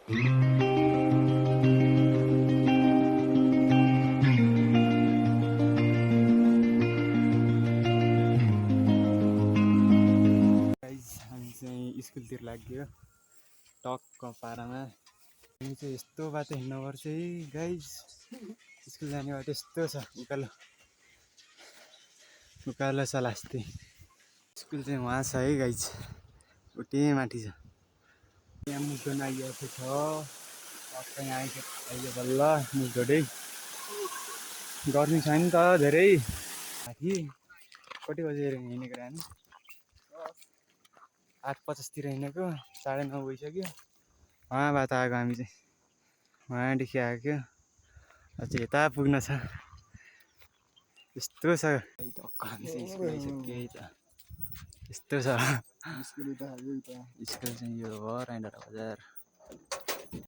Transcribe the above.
Guys हामी चाहिँ स्कुलतिर लाग्यो टक्क पारामा। हामी चाहिँ यस्तो बाटो हिँड्नुपर्छ है गाइज। स्कुल जाने बाटो यस्तो छ उकालो उकालो छ लास्टै। स्कुल चाहिँ वहाँ छ है गाइज, उतै माथि छ। यहाँ मुखन आइरहेको छ टक्क यहाँ अहिले बल्ल मुखडै गर्मी छ नि त धेरै माथि। कति बजेर हिँडेको हामी 8:50 हिँडेको 9:30 भइसक्यो। वहाँबाट आएको हामी चाहिँ, वहाँदेखि आएको अझै यता पुग्न छ। यस्तो छ टक्क हामी चाहिँ स्कुल आइसक्यो है त। यस्तो छ स्कुल चाहिँ यो हो राइनडाँडा बजार।